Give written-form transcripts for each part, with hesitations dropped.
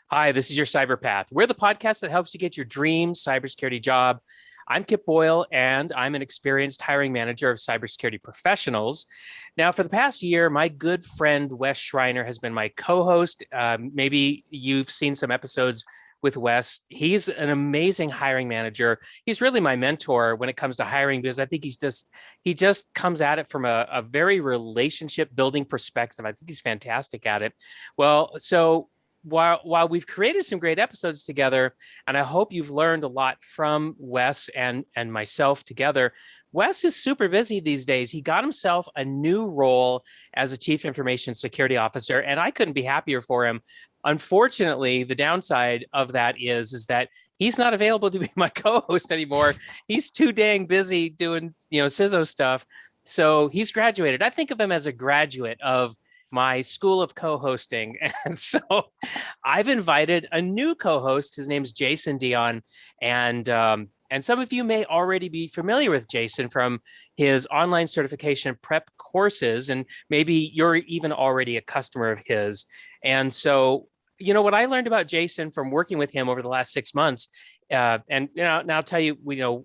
Hi, this is your Cyberpath. We're the podcast that helps you get your dream cybersecurity job. I'm Kip Boyle, and I'm an experienced hiring manager of cybersecurity professionals. Now, for the past year, my good friend Wes Shriner has been my co-host. Maybe you've seen some episodes with Wes. He's an amazing hiring manager. He's really my mentor when it comes to hiring because I think he just comes at it from a very relationship building perspective. I think he's fantastic at it. While we've created some great episodes together, and I hope you've learned a lot from Wes and myself together. Wes is super busy these days. He got himself a new role as a chief information security officer, and I couldn't be happier for him. Unfortunately, the downside of that is that he's not available to be my co-host anymore. He's too dang busy doing CISO stuff. So he's graduated. I think of him as a graduate of my school of co-hosting. And so I've invited a new co-host. His name's Jason Dion. And some of you may already be familiar with Jason from his online certification prep courses, and maybe you're even already a customer of his. And so, what I learned about Jason from working with him over the last 6 months, and now I'll tell you,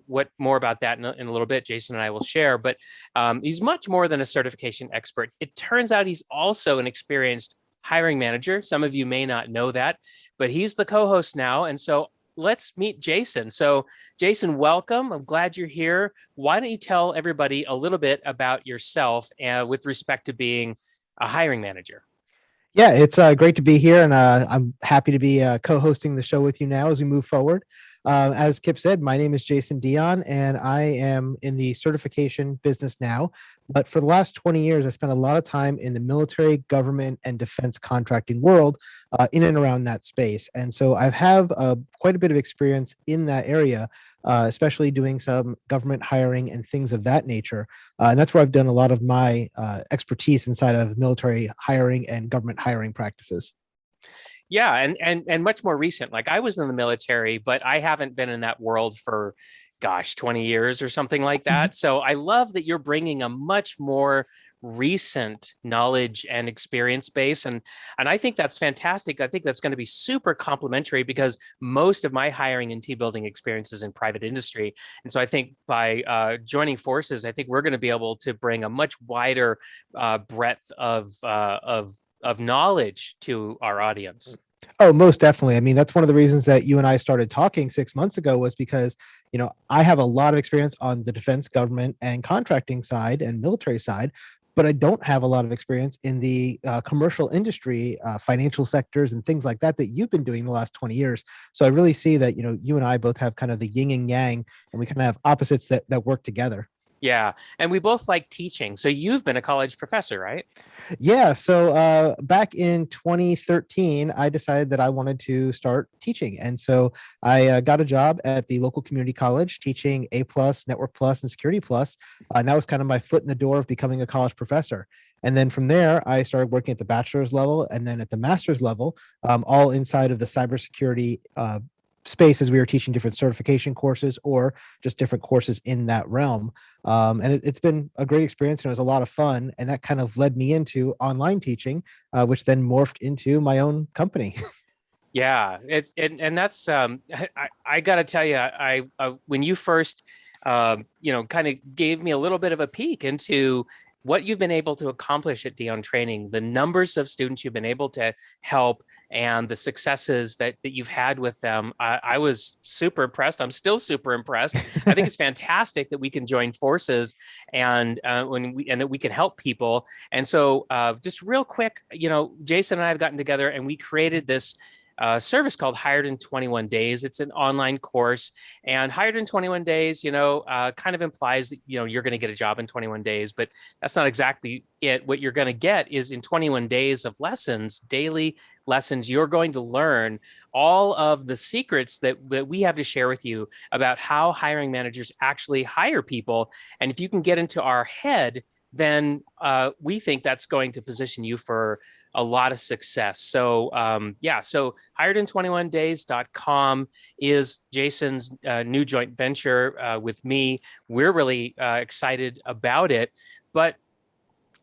what more about that in a little bit. Jason and I will share, but he's much more than a certification expert. It turns out he's also an experienced hiring manager. Some of you may not know that, but he's the co-host now, and so let's meet Jason. So, Jason, welcome. I'm glad you're here. Why don't you tell everybody a little bit about yourself with respect to being a hiring manager? Yeah, it's great to be here, and I'm happy to be co-hosting the show with you now as we move forward. As Kip said, my name is Jason Dion, and I am in the certification business now. But for the last 20 years, I spent a lot of time in the military, government, and defense contracting world, in and around that space. And so I have quite a bit of experience in that area, especially doing some government hiring and things of that nature. And that's where I've done a lot of my expertise inside of military hiring and government hiring practices. Yeah, and much more recent. Like I was in the military, but I haven't been in that world for, gosh, 20 years or something like that. So I love that you're bringing a much more recent knowledge and experience base, and I think that's fantastic. I think that's going to be super complementary because most of my hiring and team building experience is in private industry, and so I think by joining forces, I think we're going to be able to bring a much wider breadth of knowledge to our audience. Oh, most definitely. I mean, that's one of the reasons that you and I started talking 6 months ago was because, I have a lot of experience on the defense, government, and contracting side and military side, but I don't have a lot of experience in the commercial industry, financial sectors, and things like that you've been doing the last 20 years. So I really see that, you and I both have kind of the yin and yang, and we kind of have opposites that work together. Yeah, and we both like teaching. So you've been a college professor, right? Yeah. So back in 2013, I decided that I wanted to start teaching. And so I got a job at the local community college teaching A plus, Network plus, and Security plus. And that was kind of my foot in the door of becoming a college professor. And then from there, I started working at the bachelor's level and then at the master's level, all inside of the cybersecurity space as we were teaching different certification courses or just different courses in that realm. And it's been a great experience and it was a lot of fun. And that kind of led me into online teaching, which then morphed into my own company. Yeah, and that's I got to tell you, I when you first kind of gave me a little bit of a peek into what you've been able to accomplish at Dion Training, the numbers of students you've been able to help, and the successes that you've had with them. I was super impressed. I'm still super impressed. I think it's fantastic that we can join forces and that we can help people. And so, just real quick, Jason and I have gotten together and we created this service called Hired in 21 Days. It's an online course, and Hired in 21 Days, kind of implies that, you're going to get a job in 21 days, but that's not exactly it. What you're going to get is in 21 days of lessons, daily lessons, you're going to learn all of the secrets that we have to share with you about how hiring managers actually hire people. And if you can get into our head, then we think that's going to position you for a lot of success. So so hiredin21days.com is Jason's new joint venture with me. We're really excited about it. But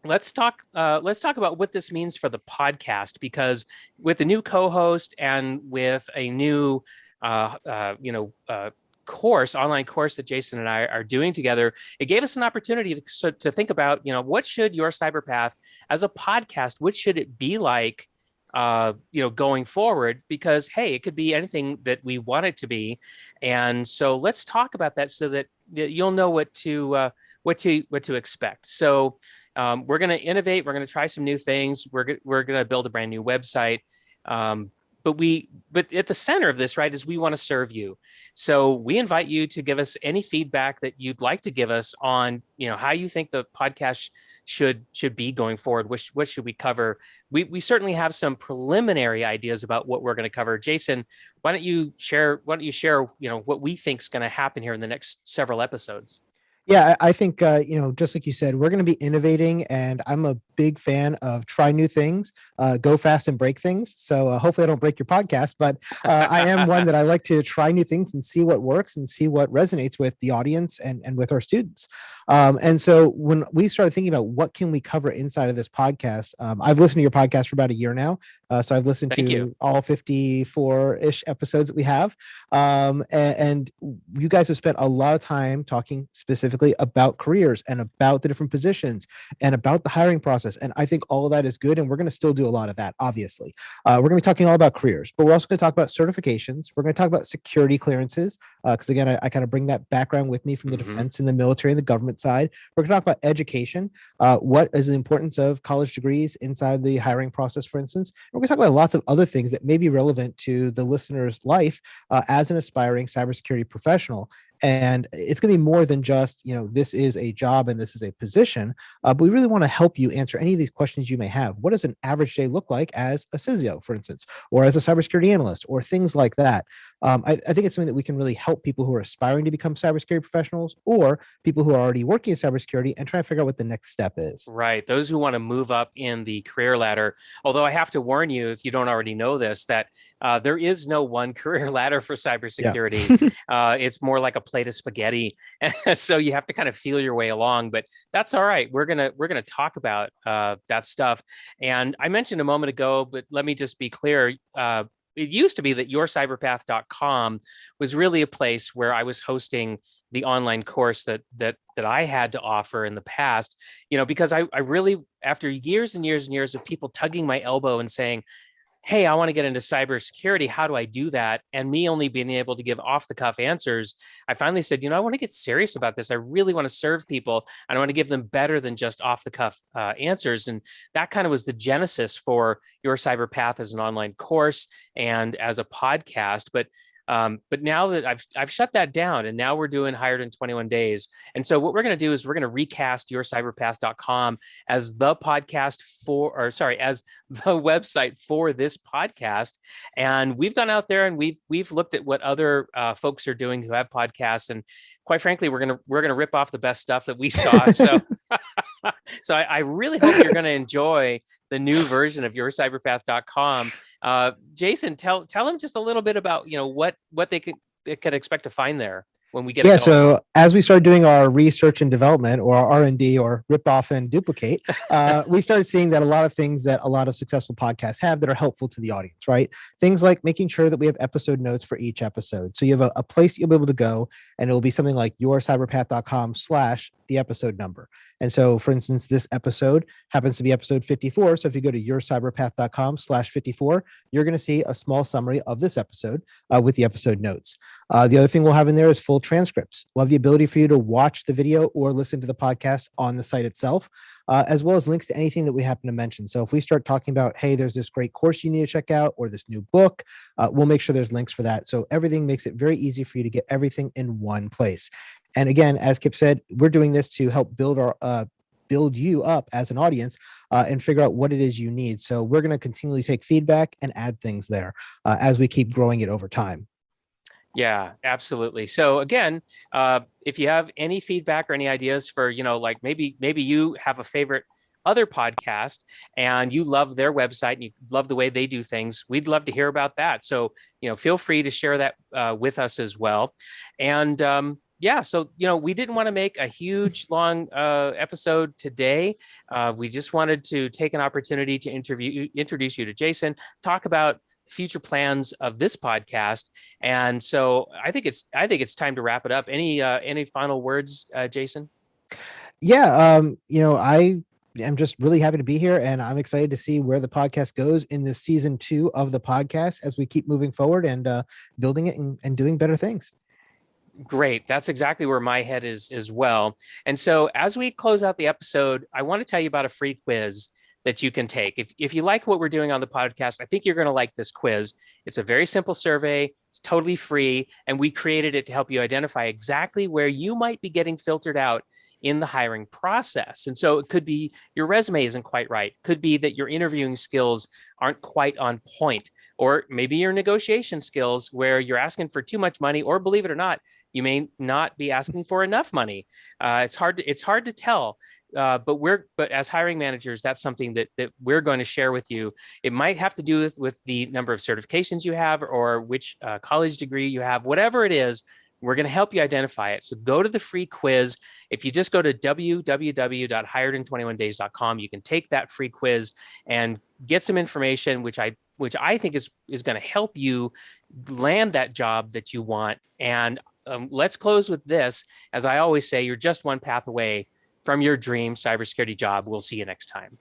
let's talk about what this means for the podcast, because with the new co-host and with a new uh, uh, you know uh, online course that Jason and I are doing together, it gave us an opportunity to think about, what should Your Cyberpath as a podcast, what should it be like, going forward? Because hey, it could be anything that we want it to be, and so let's talk about that so that you'll know what to expect. So we're going to innovate. We're going to try some new things. We're going to build a brand new website. Um, but at the center of this, right, is we want to serve you. So we invite you to give us any feedback that you'd like to give us on, how you think the podcast should be going forward. What should we cover? We certainly have some preliminary ideas about what we're going to cover. Jason, why don't you share? What we think is going to happen here in the next several episodes? Yeah, I think just like you said, we're going to be innovating, and I'm a big fan of try new things, go fast and break things. So hopefully, I don't break your podcast, but I am one that I like to try new things and see what works and see what resonates with the audience and with our students. And so when we started thinking about what can we cover inside of this podcast, I've listened to your podcast for about a year now, so I've listened Thank to you. all 54-ish episodes that we have, and you guys have spent a lot of time talking specifically about careers and about the different positions and about the hiring process. And I think all of that is good. And we're going to still do a lot of that, obviously. We're going to be talking all about careers, but we're also going to talk about certifications. We're going to talk about security clearances, because again, I kind of bring that background with me from the defense and the military and the government side. We're going to talk about education. What is the importance of college degrees inside the hiring process, for instance? And we're going to talk about lots of other things that may be relevant to the listener's life as an aspiring cybersecurity professional. And it's going to be more than just, this is a job and this is a position. But we really want to help you answer any of these questions you may have. What does an average day look like as a CISO, for instance, or as a cybersecurity analyst, or things like that? I think it's something that we can really help people who are aspiring to become cybersecurity professionals, or people who are already working in cybersecurity and try to figure out what the next step is. Right. Those who want to move up in the career ladder. Although I have to warn you, if you don't already know this, that there is no one career ladder for Yeah. cybersecurity. It's more like a plate of spaghetti, so you have to kind of feel your way along. But that's all right. We're gonna talk about that stuff. And I mentioned a moment ago, but let me just be clear. It used to be that YourCyberPathcom was really a place where I was hosting the online course that I had to offer in the past, because I really, after years and years and years of people tugging my elbow and saying, hey, I want to get into cybersecurity. How do I do that? And me only being able to give off the cuff answers, I finally said, I want to get serious about this. I really want to serve people, and I want to give them better than just off the cuff answers. And that kind of was the genesis for Your Cyber Path as an online course and as a podcast. But now that I've shut that down, and now we're doing Hired in 21 Days. And so what we're going to do is we're going to recast YourCyberPath.com as the podcast as the website for this podcast. And we've gone out there and we've looked at what other folks are doing who have podcasts, and quite frankly, we're gonna rip off the best stuff that we saw. So so I really hope you're going to enjoy the new version of YourCyberPath.com. Jason, tell them just a little bit about what they could expect to find there when we get it Yeah, going. so as we started doing our research and development, or our R&D, or rip off and duplicate, we started seeing that a lot of things that a lot of successful podcasts have that are helpful to the audience, right? Things like making sure that we have episode notes for each episode. So you have a place you'll be able to go, and it'll be something like yourcyberpath.com/the episode number. And so, for instance, this episode happens to be episode 54. So if you go to yourcyberpath.com/54, you're going to see a small summary of this episode with the episode notes. The other thing we'll have in there is full transcripts. We'll have the ability for you to watch the video or listen to the podcast on the site itself, as well as links to anything that we happen to mention. So if we start talking about, hey, there's this great course you need to check out, or this new book, we'll make sure there's links for that. So everything makes it very easy for you to get everything in one place. And again, as Kip said, we're doing this to help build you up as an audience and figure out what it is you need. So we're going to continually take feedback and add things there as we keep growing it over time. Yeah, absolutely. So again, if you have any feedback or any ideas for, like maybe you have a favorite other podcast and you love their website and you love the way they do things, we'd love to hear about that. So, feel free to share that with us as well. And Yeah, so we didn't want to make a huge long episode today. We just wanted to take an opportunity to introduce you to Jason, talk about future plans of this podcast, and so I think it's time to wrap it up. Any final words, Jason? Yeah, I am just really happy to be here, and I'm excited to see where the podcast goes in this season 2 of the podcast as we keep moving forward and building it and doing better things. Great. That's exactly where my head is as well. And so as we close out the episode, I want to tell you about a free quiz that you can take. If you like what we're doing on the podcast, I think you're going to like this quiz. It's a very simple survey. It's totally free. And we created it to help you identify exactly where you might be getting filtered out in the hiring process. And so it could be your resume isn't quite right. It could be that your interviewing skills aren't quite on point, or maybe your negotiation skills where you're asking for too much money, or believe it or not, you may not be asking for enough money. It's hard to tell. But as hiring managers, that's something that we're going to share with you. It might have to do with the number of certifications you have, or which college degree you have, whatever it is. We're going to help you identify it. So go to the free quiz. If you just go to www.hiredin21days.com, you can take that free quiz and get some information, which I think is going to help you land that job that you want. And let's close with this. As I always say, you're just one path away from your dream cybersecurity job. We'll see you next time.